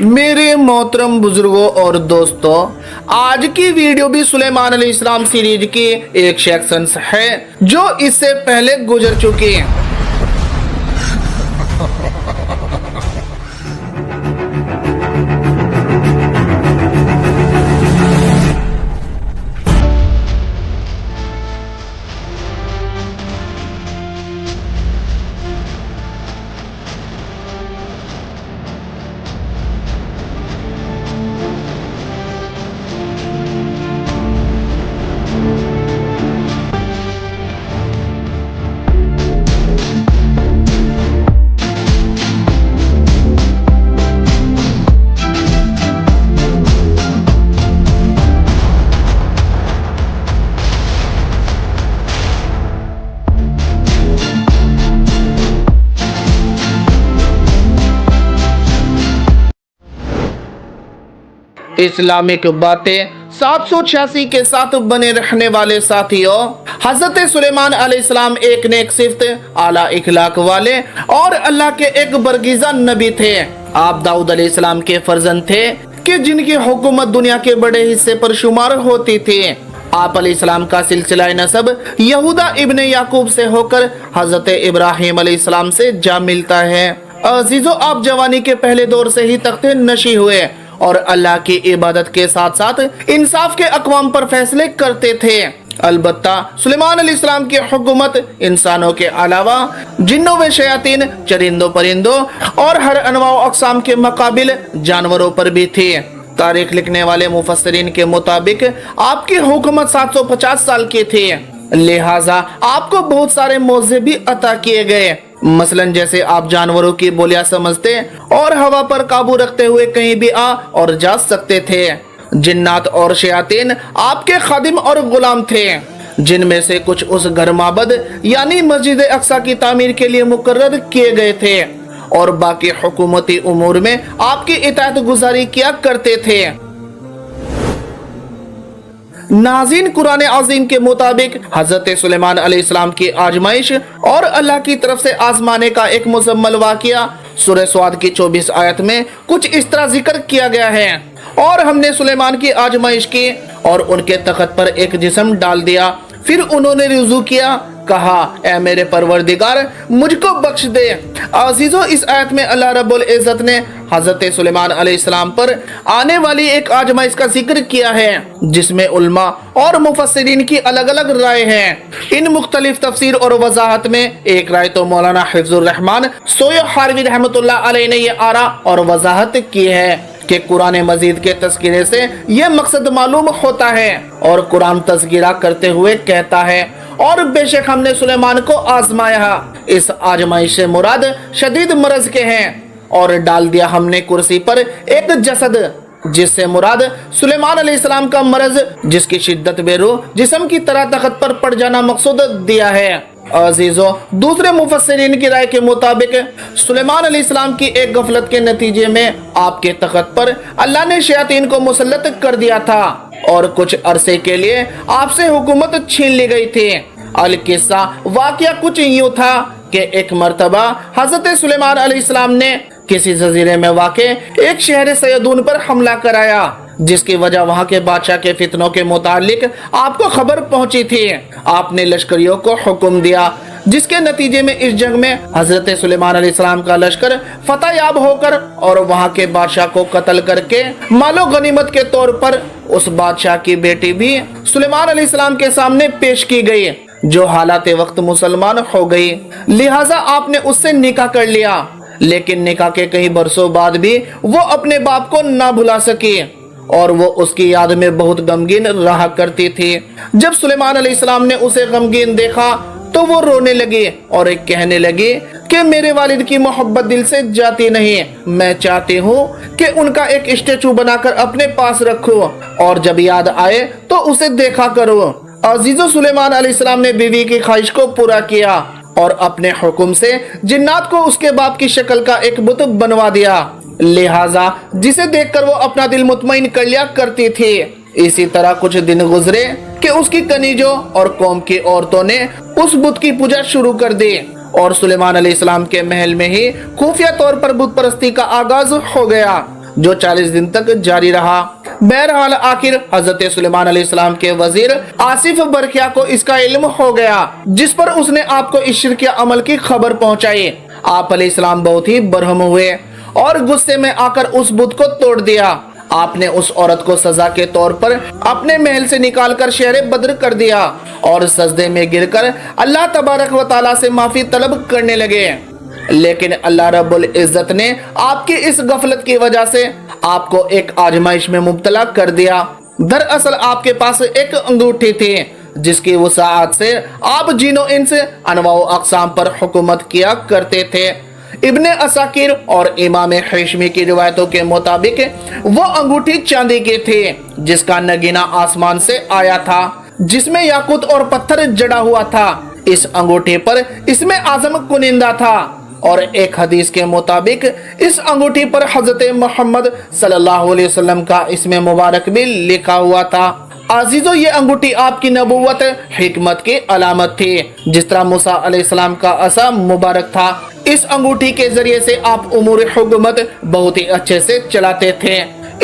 मेरे मोहतरम बुजुर्गों और दोस्तों, आज की वीडियो भी सुलेमान अलैहिस्सलाम सीरीज की एक सेक्शन है जो इससे पहले गुजर चुकी है। इस्लामिक बातें 786 के साथ बने रहने वाले साथियों, हजरत सुलेमान अलैहिस्सलाम एक नेक सिफ्त, आला इखलाक वाले और अल्लाह के एक बरगीज़ा नबी थे। आप दाऊद अलैहिस्सलाम के फर्जंद थे कि जिनकी हुकूमत दुनिया के बड़े हिस्से पर शुमार होती थी। आप अलैहिस्सलाम का सिलसिला नसब यहूदा इब्न याकूब से होकर हजरत इब्राहिम अलैहिस्सलाम से जा मिलता है। अजीजों, आप जवानी के पहले दौर से ही तख्ते नशी हुए और अल्लाह की इबादत के साथ साथ इंसाफ के अक़वाम पर फैसले करते थे। अलबत्ता सुलेमान अलैहिस्सलाम की हुकूमत इंसानों के अलावा जिन्नों व शयातीन, चरिंदों परिंदों और हर अनवाओ अक़साम के मुकाबिल जानवरों पर भी थी। तारीख लिखने वाले मुफस्सिरीन के मुताबिक आपकी हुकूमत 750 साल की थी, लिहाजा आपको बहुत सारे मौज़े भी अता किए गए। मसलन जैसे आप जानवरों की बोलियां समझते और हवा पर काबू रखते हुए कहीं भी आ और जा सकते थे। जिन्नात और शयातीन आपके खादिम और गुलाम थे, जिनमें से कुछ उस घर माबद यानी मस्जिद अक्सा की तामीर के लिए मुकर्रर किए गए थे और बाकी हुकूमती उमूर में आपकी इताअत गुजारी किया करते थे। नाज़रीन, कुरान अज़ीम के मुताबिक हजरत सुलेमान अलैहिस्सलाम की आजमाइश और अल्लाह की तरफ से आजमाने का एक मुजम्मल वाक़िया सूरह स्वाद की 24 आयत में कुछ इस तरह जिक्र किया गया है। और हमने सुलेमान की आजमाइश की और उनके तख्त पर एक जिस्म डाल दिया, फिर उन्होंने रुजू किया, कहा, ऐ मेरे परवरदिगार मुझको बख्श दे। अजीजों, इस आयत में अल्लाह रब्बुल इज़्ज़त ने हजरत सुलेमान अलैहिस्सलाम पर आने वाली एक आजमाइश का जिक्र किया है, जिसमें उलमा और मुफस्सिरीन की अलग अलग राय हैं। इन मुख्तलिफ तफसीर और वजाहत में एक राय तो मौलाना हिफ्जुर रहमान सोयो हारवी रहमतुल्लाह अलैह ने ये आरा और वजाहत की है कि कुरान मजीद के तज़किरे से यह मकसद मालूम होता है और कुरान तज़किरा करते हुए कहता है, और बेशक हमने सुलेमान को आजमाया। इस आजमाइश से मुराद शदीद मरज के हैं और डाल दिया हमने कुर्सी पर एक जसद, जिससे मुराद सुलेमान अलैहिस्सलाम का मरज जिसकी शिद्दत बेरूह जिस्म की तरह तख्त पर पड़ जाना मकसूद दिया है। अजीजों, दूसरे मुफस्सिरीन की राय के मुताबिक सुलेमान अलैहिस्सलाम की एक गफलत के नतीजे में आपके तख्त पर अल्लाह ने शयातीन को मुसल्लत कर दिया था और कुछ अरसे के लिए आपसे हुकूमत छीन ली गई थी। अल किस्सा वाक़या कुछ यूं था कि एक मर्तबा हजरत सुलेमान अलैहिस्सलाम ने किसी जजीरे में वाक़े एक शहर सयदून पर हमला कराया, जिसकी वजह वहां के बादशाह के फितनों के मुतालिक आपको खबर पहुंची थी। आपने लश्करियों को हुक्म दिया, जिसके नतीजे में इस जंग में हजरत सुलेमान अलैहिस्सलाम का लश्कर फतह याब होकर और वहां के बादशाह को कत्ल करके मालो गनीमत के तौर पर उस बादशाह की बेटी भी सुलेमान अलैहिस्सलाम के सामने पेश की गई, जो हालात वक्त मुसलमान हो गई। लिहाजा आपने उससे निकाह कर लिया, लेकिन निकाह के कई बरसों बाद भी वो अपने बाप को ना भुला सकी और वो उसकी याद में बहुत गमगीन रहा करती थी। जब सुलेमान अलैहिस्सलाम ने उसे गमगीन देखा तो वो रोने लगी और एक कहने लगी कि मेरे वालिद की मोहब्बत दिल से जाती नहीं, मैं चाहती हूँ कि उनका एक स्टेचू बनाकर अपने पास रखूं और जब याद आए तो उसे देखा करूँ। अजीजो, सुलेमान अलैहिस्सलाम ने बीवी की ख्वाहिश को पूरा किया और अपने हुक्म से जिन्नात को उसके बाप की शक्ल का एक बुत बनवा दिया, लिहाजा जिसे देखकर वो अपना दिल मुतमईन कर लिया करती थी। इसी तरह कुछ दिन गुजरे कि उसकी कनीजों और कौम की औरतों ने उस बुत की पूजा शुरू कर दी और सुलेमान अलैहिस्सलाम के महल में ही खुफिया तौर पर बुत परस्ती का आगाज हो गया। जो 40 दिन तक जारी रहा। बहरहाल आखिर हजरत सुलेमान अलैहिस्सलाम के वजीर आसिफ बरखिया को इसका इल्म हो गया, जिस पर उसने आपको इस शिर्क अमल की खबर पहुंचाई। आप अलैहिस्सलाम बहुत ही बरहम हुए और गुस्से में आकर उस बुत को तोड़ दिया। आपने उस औरत को सजा के तौर पर अपने महल से निकालकर शहर बद्र कर दिया और सजदे में गिरकर अल्लाह तबारक व तआला से माफी तलब करने लगे। लेकिन अल्लाह रब्बुल इज्जत ने आपकी इस गफलत की वजह से आपको एक आजमाइश में मुब्तला कर दिया। दरअसल आपके पास एक अंगूठी थी जिसकी वसाअत से आप जिनो इंस अनवा अक़साम पर हुकूमत किया करते थे। इब्ने असाकिर और इमाम हैशमी की रिवायतों के मुताबिक वो अंगूठी चांदी की थी जिसका नगीना आसमान से आया था, जिसमें याकूत और पत्थर जड़ा हुआ था। इस अंगूठी पर इसमें आजम कुनिंदा था और एक हदीस के मुताबिक इस अंगूठी पर हजरत मोहम्मद सल्लल्लाहु अलैहि वसल्लम का इसमें मुबारक भी लिखा हुआ था। अजीजों, ये अंगूठी आपकी नबूवत हिकमत की अलामत थी, जिस तरह मूसा अलैहिस्सलाम का असा मुबारक था। इस अंगूठी के जरिए से आप उमूर हुकूमत बहुत ही अच्छे से चलाते थे।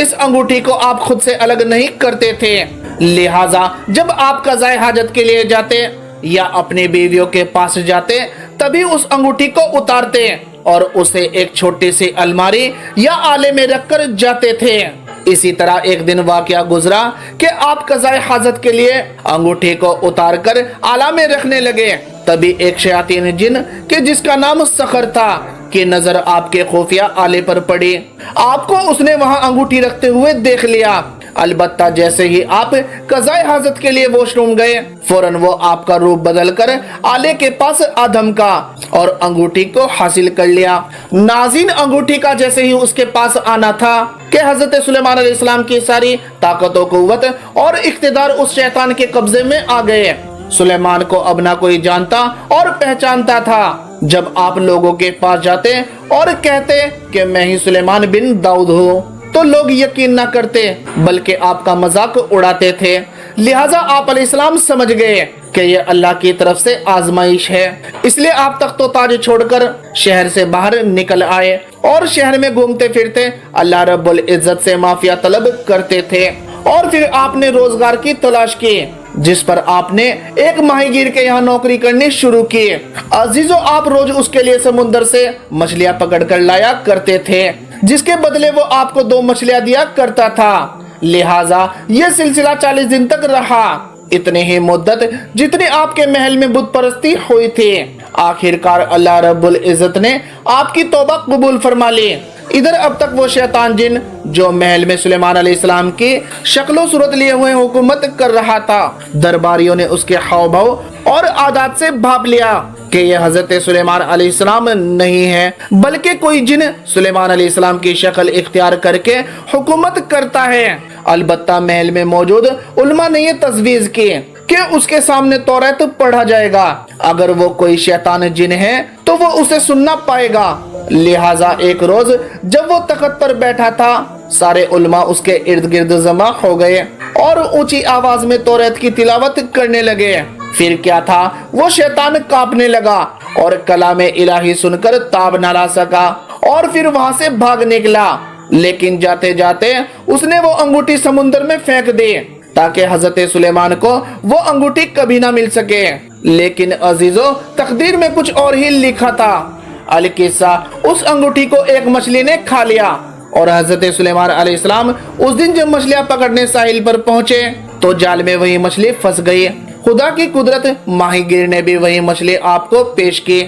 इस अंगूठी को आप खुद से अलग नहीं करते थे, लिहाजा जब आप कज़ाए हाजत के लिए जाते या अपनी बीवियों के पास जाते तभी उस अंगूठी को उतारते और उसे एक छोटी सी अलमारी या आले में रखकर जाते थे। इसी तरह एक दिन वाकया गुजरा कि आप कज़ाए हाजत के लिए अंगूठी को उतारकर आला में रखने लगे। तभी एक शयातीन जिन के जिसका नाम सखर था की नजर आपके खुफिया आले पर पड़ी। आपको उसने वहां अंगूठी रखते हुए देख लिया। अलबत्ता जैसे ही आप कज़ाए हाजत के लिए वॉशरूम गए, फौरन वो आपका रूप बदलकर आले के पास आदम का और अंगूठी को हासिल कर लिया। नाज़रीन, अंगूठी का जैसे ही उसके पास आना था कि हजरत सुलेमान अलैहिस्सलाम की सारी ताकत व कुव्वत और इख्तिदार उस शैतान के कब्जे में आ गए। सुलेमान को अब ना कोई जानता और पहचानता था। जब आप लोगों के पास जाते और कहते कि मैं ही सुलेमान बिन दाऊद हूँ, तो लोग यकीन न करते बल्कि आपका मजाक उड़ाते थे। लिहाजा आप अलैहिस्सलाम समझ गए कि ये अल्लाह की तरफ से आजमाइश है, इसलिए आप तख्तो ताज छोड़कर शहर से बाहर निकल आए और शहर में घूमते फिरते अल्लाह रब्बुल इज्जत से माफिया तलब करते थे। और फिर आपने रोजगार की तलाश की, जिस पर आपने एक माहीगीर के यहाँ नौकरी करनी शुरू की। अजीजों, आप रोज उसके लिए समुद्र से मछलियां पकड़ कर लाया करते थे, जिसके बदले वो आपको 2 मछलियां दिया करता था। लिहाजा ये सिलसिला 40 दिन तक रहा, इतनी ही मुद्दत जितनी आपके महल में बुत परस्ती हुई थी। आखिरकार अल्लाह रब्बुल इज्जत ने आपकी तौबा कबूल फरमा ली। इधर अब तक वो शैतान जिन जो महल में सुलेमान अलैहिस्सलाम की शक्लो सूरत लिए हुए हुकूमत कर रहा था, दरबारियों ने उसके हाव भाव और आदात से भाप लिया कि यह हजरत सुलेमान अलैहिस्सलाम नहीं है, बल्कि कोई जिन सुलेमान अलैहिस्सलाम की शक्ल इख्तियार करके हुकूमत करता है। अलबत्ता महल में मौजूद उलमा ने ये तजवीज की कि उसके सामने तौरात पढ़ा जाएगा। अगर वो कोई शैतान जिन है तो वो उसे सुनना पाएगा। लिहाजा एक रोज जब वो तख्त पर बैठा था, सारे उलमा उसके इर्द गिर्द जमा हो गए और ऊंची आवाज में तौरात की तिलावत करने लगे। फिर क्या था, वो शैतान कांपने लगा और कलामे इलाही सुनकर ताब न ला सका और फिर वहां से भाग निकला। लेकिन जाते जाते उसने वो अंगूठी समुद्र में फेंक दी ताकि हजरत सुलेमान को वो अंगूठी कभी ना मिल सके। लेकिन अजीजों, तकदीर में कुछ और ही लिखा था। अलकिस्सा, उस अंगूठी को एक मछली ने खा लिया और हजरत सुलेमान अलैहिस्सलाम उस दिन जब मछलियां पकड़ने साहिल पर पहुंचे तो जाल में वही मछली फंस गई। खुदा की कुदरत, माहीगीर ने भी वही मछली आपको पेश की।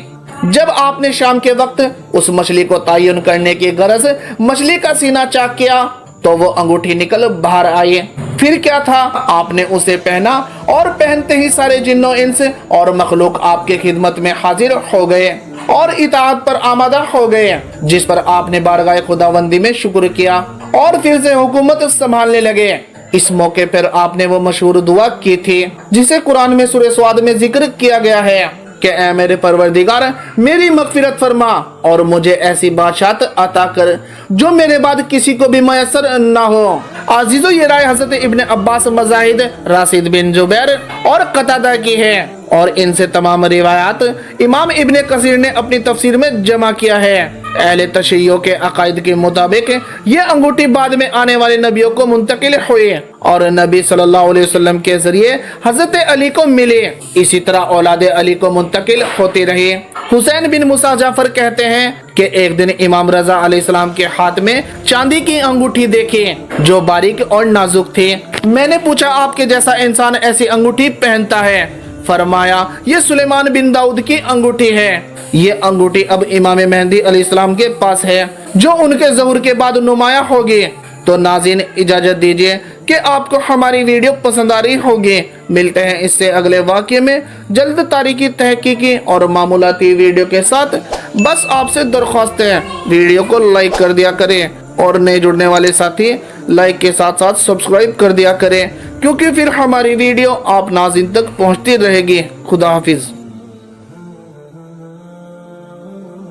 जब आपने शाम के वक्त उस मछली को तयन करने की गरज मछली का सीना चाक किया तो वो अंगूठी निकल बाहर आई। फिर क्या था, आपने उसे पहना और पहनते ही सारे जिन्नो इंस और मखलूक आपके खिदमत में हाजिर हो गए और इताअत पर आमादा हो गए, जिस पर आपने बारगाह खुदावंदी में शुक्र किया और फिर से हुकूमत संभालने लगे। इस मौके पर आपने वो मशहूर दुआ की थी जिसे कुरान में सूरह स्वाद में जिक्र किया गया है कि ऐ मेरे परवरदिगार, मेरी मगफिरत फरमा और मुझे ऐसी बादशाहत अता कर जो मेरे बाद किसी को भी मयसर ना हो। अजीजों, ये राय हजरत इब्ने अब्बास, मजाहिद, राशिद बिन जुबैर और कतादा की है और इनसे तमाम रिवायात इमाम इब्ने कसीर ने अपनी तफसीर में जमा किया है। अहले तशय्यो के अकायद के मुताबिक ये अंगूठी बाद में आने वाले नबियों को मुंतकिल हुई और नबी सल्लल्लाहु अलैहि वसल्लम के जरिए हजरत अली को मिले। इसी तरह औलाद अली को मुंतकिल होती रही। हुसैन बिन मूसा जाफर कहते हैं कि एक दिन इमाम रजा अलैहिस्सलाम के हाथ में चांदी की अंगूठी देखी जो बारीक और नाजुक थी। मैंने पूछा, आपके जैसा इंसान ऐसी अंगूठी पहनता है? फरमाया, ये सुलेमान बिन दाऊद की अंगूठी है। ये अंगूठी अब इमाम मेहदी अलैहिस्सलाम के पास है जो उनके ज़हूर के बाद नुमाया होगी। तो नाज़रीन, इजाजत दीजिए कि आपको हमारी वीडियो पसंद आ रही होगी। मिलते हैं इससे अगले वाक़ये में जल्द तारीखी तहकीकी और मामूलाती वीडियो के साथ। बस आपसे दरख्वास्त है वीडियो को लाइक कर दिया करें और नए जुड़ने वाले साथी लाइक के साथ साथ सब्सक्राइब कर दिया करें, क्योंकि फिर हमारी वीडियो आप नाज़रीन तक पहुंचती रहेगी। खुदा हाफिज।